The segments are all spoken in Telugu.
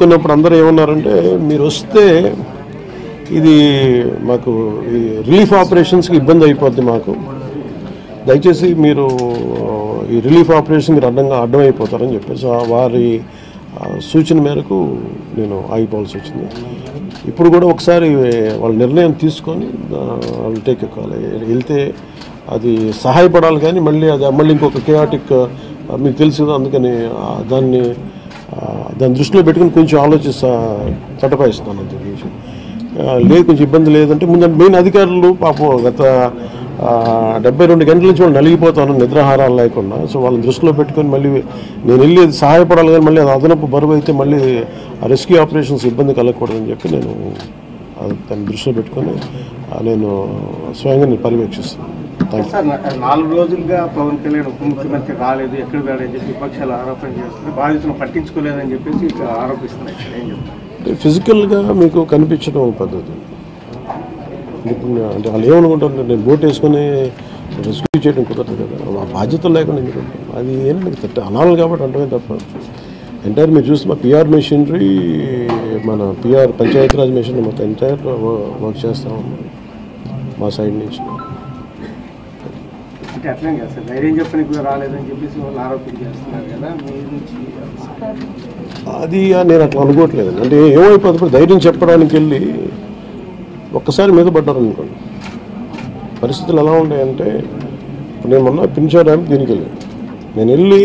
కొన్నప్పుడు అందరూ ఏమన్నారంటే మీరు వస్తే ఇది మాకు ఈ రిలీఫ్ ఆపరేషన్స్కి ఇబ్బంది అయిపోద్ది, మాకు దయచేసి మీరు ఈ రిలీఫ్ ఆపరేషన్ మీరు అడ్డం అయిపోతారని చెప్పేసి వారి సూచన మేరకు నేను ఆగిపోవాల్సి వచ్చింది. ఇప్పుడు కూడా ఒకసారి వాళ్ళ నిర్ణయం తీసుకొని వాళ్ళు టేక్ ఎక్కాలి, వెళ్తే అది సహాయపడాలి. కానీ మళ్ళీ ఇంకొక కేయాటిక్ మీకు తెలుసు కదా, అందుకని దాన్ని దృష్టిలో పెట్టుకుని కొంచెం చట్టపాయిస్తున్నాను అంత విషయం లేదు. కొంచెం ఇబ్బంది లేదంటే ముందు మెయిన్ అధికారులు పాపం గత 72 గంటల నుంచి వాళ్ళు నలిగిపోతాను నిద్రాహారాలు లేకుండా. సో వాళ్ళని దృష్టిలో పెట్టుకొని మళ్ళీ నేను వెళ్ళి సహాయపడాలి, కానీ మళ్ళీ అది అదనపు బరువు అయితే మళ్ళీ రెస్క్యూ ఆపరేషన్స్ ఇబ్బంది కలగకూడదని చెప్పి నేను దాన్ని దృష్టిలో పెట్టుకొని నేను స్వయంగా నేను పర్యవేక్షిస్తున్నాను. 4 రోజులుగా పవన్ కళ్యాణ్ ఉప ముఖ్యమంత్రి రాలేదు, ఎక్కడ రాలేదని చెప్పి విపక్షాలు ఆరోపణ చేస్తున్నారు, బాధితులను పట్టించుకోలేదని చెప్పేసి ఆరోపిస్తున్నాయి. ఏం చెప్తారు? ఫిజికల్గా మీకు కనిపించడం పద్ధతి అంటే వాళ్ళు ఏమనుకుంటారు, నేను బోట్ వేసుకొని రెస్క్యూ చేయడం కుదరదు కదా, ఆ బాధ్యత లేకుండా ఎందుకు అది ఏంటంటే అనాలి కాబట్టి అంటే తప్ప ఎంటైర్ మీరు చూస్తే మా పిఆర్ మెషినరీ, మన పిఆర్ పంచాయతీరాజ్ మెషినరీ మొత్తం ఎంటైర్ వర్క్ చేస్తాము మా సైడ్ నుంచి. అంటే అట్లా సార్ ధైర్యం చెప్పడానికి కూడా రాలేదని చెప్పేసి వాళ్ళు ఆరోపణ చేస్తున్నారు కదా, అది నేను అట్లా అనుకోవట్లేదండి. అంటే ఏమైపోతుంది, ధైర్యం చెప్పడానికి వెళ్ళి ఒక్కసారి మీద పడ్డారు అనుకోండి, పరిస్థితులు ఎలా ఉన్నాయంటే ఇప్పుడు నేను మొన్న పింఛా డ్యామ్ దీనికి వెళ్ళాను, నేను వెళ్ళి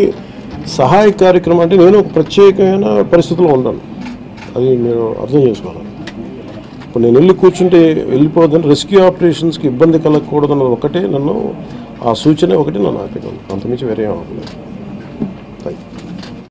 సహాయ కార్యక్రమం అంటే నేను ఒక ప్రత్యేకమైన పరిస్థితిలో ఉన్నాను, అది మీరు అర్థం చేసుకోవాలి. ఇప్పుడు నేను వెళ్ళి కూర్చుంటే వెళ్ళిపోదని రెస్క్యూ ఆపరేషన్స్కి ఇబ్బంది కలగకూడదన్నది ఒకటే నన్ను, ఆ సూచన ఒకటి నన్ను ఆపేదాను, అంతమించి వేరే అవ్వలేదు. Thank you.